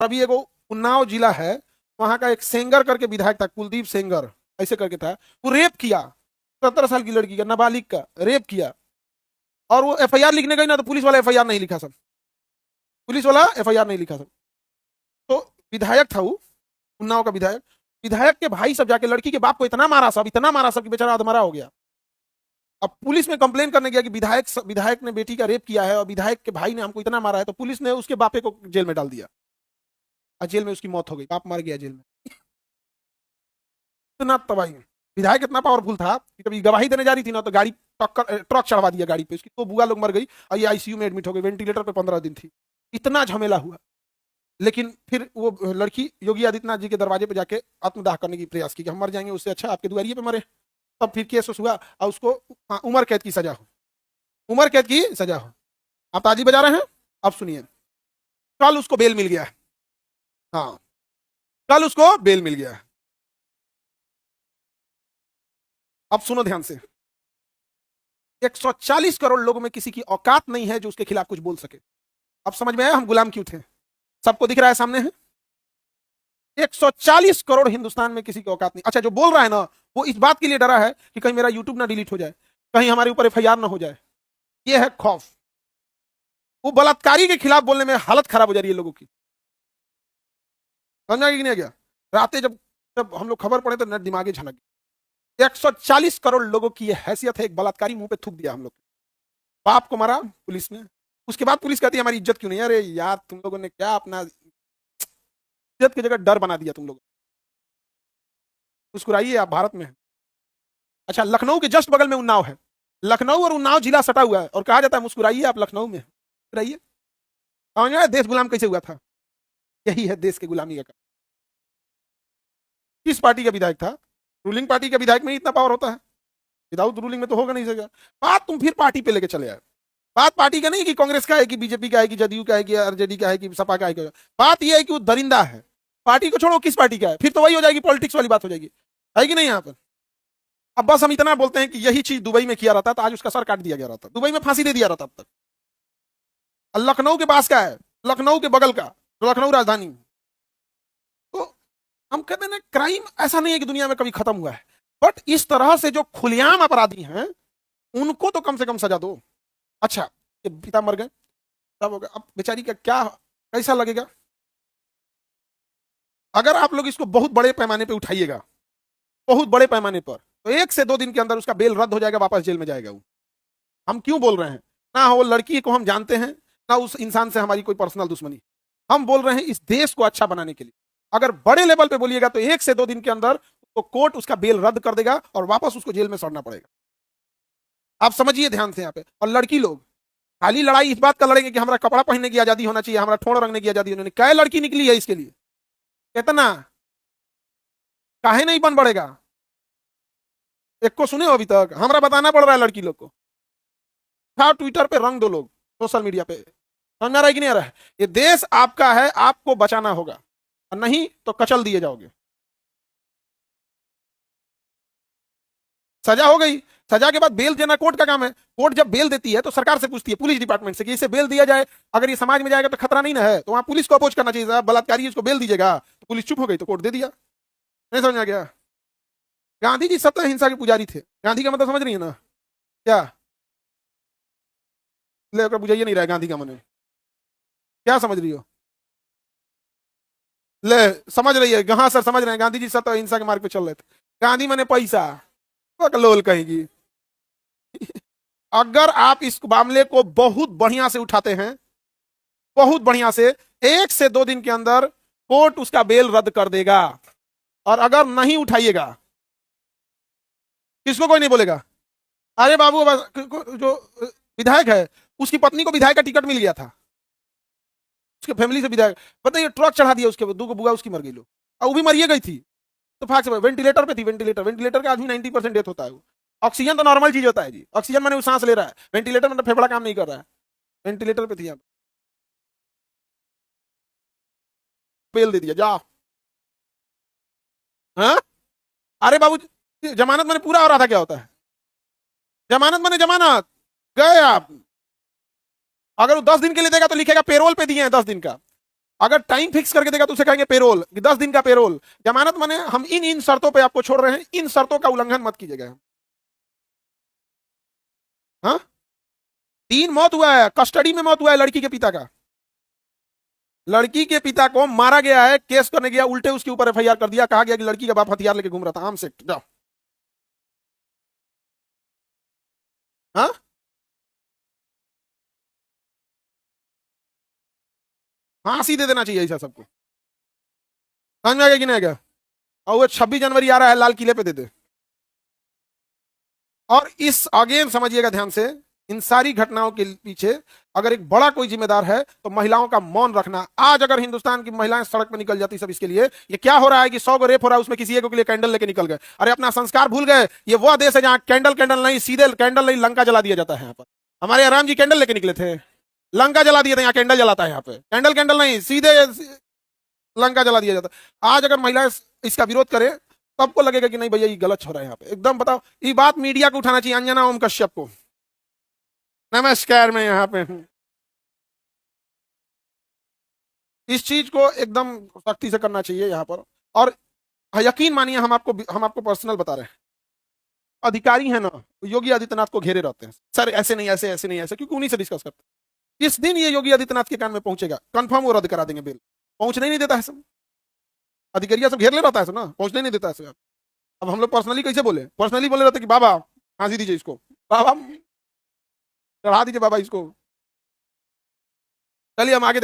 अभी एगो उन्नाव जिला है, वहां का एक सेंगर करके विधायक था, कुलदीप सेंगर ऐसे करके था। वो रेप किया, 17 साल की लड़की का, नाबालिग का रेप किया। और वो एफआईआर लिखने गई ना, तो पुलिस वाला एफआईआर नहीं लिखा सब, पुलिस वाला एफआईआर नहीं लिखा सब। तो विधायक था वो, उन्नाव का विधायक। विधायक के भाई सब जाके लड़की के बाप को इतना मारा सब, इतना मारा सब कि बेचारा अधमरा हो गया। अब पुलिस में कंप्लेन करने गया कि विधायक ने बेटी का रेप किया है और विधायक के भाई ने हमको इतना मारा है, तो पुलिस ने उसके बापे को जेल में डाल दिया और जेल में उसकी मौत हो गई, बाप मर गया जेल में। इतना तबाही। विधायक इतना पावरफुल था कि कभी गवाही देने जा रही थी ना, तो गाड़ी ट्रक चढ़वा दिया गाड़ी पे उसकी, तो बुआ लोग मर गई और ये आईसीयू में एडमिट हो गई, वेंटिलेटर पे 15 दिन थी। इतना झमेला हुआ। लेकिन फिर वो लड़की योगी आदित्यनाथ जी के दरवाजे पे जाके आत्मदाह करने की प्रयास की कि हम मर जाएंगे, उससे अच्छा आपके दुआरिये पे मरे। तब फिर केस हुआ और उसको उम्र कैद की सजा हो, उम्र कैद की सजा हो। आप ताजी बजा रहे हैं, अब सुनिए। कल उसको बेल मिल गया है। हाँ, कल उसको बेल मिल गया है। अब सुनो ध्यान से। 140 करोड़ लोगों में किसी की औकात नहीं है जो उसके खिलाफ कुछ बोल सके। अब समझ में आया हम गुलाम क्यों थे? सबको दिख रहा है सामने है। 140 करोड़ हिंदुस्तान में किसी की औकात नहीं। अच्छा, जो बोल रहा है ना, वो इस बात के लिए डरा है कि कहीं मेरा यूट्यूब ना डिलीट हो जाए, कहीं हमारे ऊपर एफआईआर ना हो जाए। ये है खौफ। वो बलात्कारी के खिलाफ बोलने में हालत खराब हो जा रही है लोगों की। समझा कि नहीं गया? रातें जब जब हम लोग खबर पढ़े तो नेट दिमागे झलक गया। 140 करोड़ लोगों की यह हैसियत है, एक बलात्कारी मुंह पे थूक दिया हम लोग। बाप को मारा पुलिस ने, उसके बाद पुलिस कहती है हमारी इज्जत क्यों नहीं? अरे यार, तुम लोगों ने क्या अपना इज्जत की जगह डर बना दिया तुम लोग। मुस्कुराइए, आप भारत में हैं। अच्छा, लखनऊ के जस्ट बगल में उन्नाव है। लखनऊ और उन्नाव जिला सटा हुआ है और कहा जाता है मुस्कुराइए आप लखनऊ में रहिए। समझ में देश गुलाम कैसे हुआ था? यही है देश के गुलामी का। किस पार्टी का विधायक था? रूलिंग पार्टी का विधायक में ही इतना पावर होता है, विदाउट रूलिंग में तो होगा नहीं सकेगा। बात तुम फिर पार्टी पे लेके चले आए। बात पार्टी का नहीं कि कांग्रेस का है कि बीजेपी का है कि जदयू का है कि आरजेडी का है कि सपा का है। बात यह है कि वो दरिंदा है। पार्टी को छोड़ो, किस पार्टी का है, फिर तो वही हो जाएगी, पॉलिटिक्स वाली बात हो जाएगी, है कि नहीं यहाँ पर? अब बस हम इतना बोलते हैं कि यही चीज दुबई में किया रहता तो आज उसका सर काट दिया गया रहता, दुबई में फांसी दे दिया रहता अब तक। लखनऊ के पास का है, लखनऊ के बगल का, लखनऊ राजधानी। तो हम कहते हैं ना, क्राइम ऐसा नहीं है कि दुनिया में कभी खत्म हुआ है, बट इस तरह से जो खुलेआम अपराधी हैं उनको तो कम से कम सजा दो। अच्छा, ये पिता मर गए, तब हो गया, अब बेचारी का क्या, कैसा लगेगा? अगर आप लोग इसको बहुत बड़े पैमाने पर उठाइएगा, बहुत बड़े पैमाने पर, तो 1 से 2 दिन के अंदर उसका बेल रद्द हो जाएगा, वापस जेल में जाएगा वो। हम क्यों बोल रहे हैं? ना वो लड़की को हम जानते हैं, ना उस इंसान से हमारी कोई पर्सनल दुश्मनी। हम बोल रहे हैं इस देश को अच्छा बनाने के लिए। अगर बड़े लेवल पे बोलिएगा तो 1 से 2 दिन के अंदर तो कोर्ट उसका बेल रद्द कर देगा और वापस उसको जेल में सड़ना पड़ेगा। आप समझिए ध्यान से यहाँ पे। और लड़की लोग खाली लड़ाई इस बात का लड़ेंगे कि हमारा कपड़ा पहनने की आजादी होना चाहिए, हमारा ठोड़ रंगने की आजादी होनी। क्या लड़की निकली है इसके लिए? कितना काहे नहीं बन पड़ेगा? एक को सुने हो अभी तक? हमारा बताना पड़ रहा है लड़की लोग को। था ट्विटर पे रंग दो लोग, सोशल मीडिया पे। समझ आ रहा है कि नहीं आ रहा है? ये देश आपका है, आपको बचाना होगा, और नहीं तो कचल दिए जाओगे। सजा हो गई, सजा के बाद बेल देना कोर्ट का काम है। कोर्ट जब बेल देती है तो सरकार से पूछती है, पुलिस डिपार्टमेंट से, कि इसे बेल दिया जाए। अगर ये समाज में जाएगा तो खतरा नहीं ना है, तो वहां पुलिस को अपोज करना चाहिए, साहब बलात्कारी इसको बेल दीजिएगा। तो पुलिस चुप हो गई तो कोर्ट दे दिया। नहीं समझ आ गया? गांधी जी सत्य हिंसा के पुजारी थे। गांधी का मतलब समझ रही है ना? क्या लेकर बुझाइए नहीं रहा है गांधी का मन? क्या समझ रही हो? ले, समझ रही है? हाँ सर समझ रहे हैं, गांधी जी सत्य हिंसा के मार्ग पे चल रहे थे। गांधी माने पैसा, लोल कहेगी। अगर आप इस मामले को बहुत बढ़िया से उठाते हैं, बहुत बढ़िया से, 1 से 2 दिन के अंदर कोर्ट उसका बेल रद्द कर देगा। और अगर नहीं उठाइएगा, किसको कोई नहीं बोलेगा। अरे बाबू, जो विधायक है उसकी पत्नी को विधायक का टिकट मिल गया था, उसके फैमिली से विधायक, बताइए, ट्रक चढ़ा दिया उसके, 2 बुआ उसकी मर गई लोग, और वो भी मरिए गई थी तो फाक से वेंटिलेटर पे थी। वेंटिलेटर का आदमी 90% डेथ होता है। वो ऑक्सीजन तो नॉर्मल चीज होता है जी, ऑक्सीजन मैंने वो सांस ले रहा है, वेंटिलेटर में तो फेफड़ा काम नहीं कर रहा है। वेंटिलेटर पे थी, आप बेल दे दिया जा। हाँ, अरे बाबू, जमानत मैंने पूरा हो रहा था, क्या होता है जमानत? मैंने जमानत गए आप। अगर वो 10 दिन के लिए देगा तो लिखेगा पेरोल पे दिए हैं 10 दिन का। अगर टाइम फिक्स करके देगा तो उसे कहेंगे पेरोल, 10 दिन का पेरोल। जमानत माने हम इन इन शर्तों पे आपको छोड़ रहे हैं, इन शर्तों का उल्लंघन मत कीजिएगा। हाँ, 3 मौत हुआ है, कस्टडी में मौत हुआ है लड़की के पिता का। लड़की के पिता को मारा गया है, केस करने गया, उल्टे उसके ऊपर एफआईआर कर दिया, कहा गया कि लड़की का बाप हथियार लेके घूम रहा था, आम से जाओ। हाँ, फांसी दे देना चाहिए ऐसा सबको। समझ में आ गया कि नहीं आ गया? और वो 26 जनवरी आ रहा है, लाल किले पे दे दे। और इस अगेन समझिएगा ध्यान से, इन सारी घटनाओं के पीछे अगर एक बड़ा कोई जिम्मेदार है तो महिलाओं का मौन रखना। आज अगर हिंदुस्तान की महिलाएं सड़क पर निकल जाती सब इसके लिए, ये क्या हो रहा है कि 100 को रेप हो रहा है, उसमें किसी एक के लिए कैंडल लेके निकल गए। अरे अपना संस्कार भूल गए। ये वो देश है जहां कैंडल कैंडल नहीं, सीधे कैंडल नहीं लंका जला दिया जाता है। यहाँ पर हमारे राम जी कैंडल लेके निकले थे, लंका जला दिए थे। यहाँ कैंडल जलाता है, यहाँ पे कैंडल कैंडल नहीं, सीधे लंका जला दिया जाता है। आज अगर महिलाएं इसका विरोध करें, सबको लगेगा कि नहीं भैया ये गलत हो रहा है। यहाँ पे एकदम बताओ, ये बात मीडिया को उठाना चाहिए। अंजना ओम कश्यप को नमस्कार, मैं यहाँ पे हूँ। इस चीज को एकदम सख्ती से करना चाहिए यहाँ पर। और यकीन मानिए, हम आपको पर्सनल बता रहे हैं, अधिकारी है ना, योगी आदित्यनाथ को घेरे रहते हैं, सर ऐसे नहीं, ऐसे ऐसे नहीं, ऐसे, क्योंकि उन्हीं से डिस्कस करते हैं। जिस दिन ये योगी आदित्यनाथ के कान में पहुंचेगा, कंफर्म वो रद्द करा देंगे बिल। पहुंचने ही नहीं देता है सब, अधिकारिया सब घेर ले रहता है सब ना, पहुंचने नहीं देता है सब। अब हम लोग पर्सनली कैसे बोले, पर्सनली बोले रहते कि बाबा फांसी दीजिए इसको, बाबा चढ़ा दीजिए बाबा इसको। चलिए हम आगे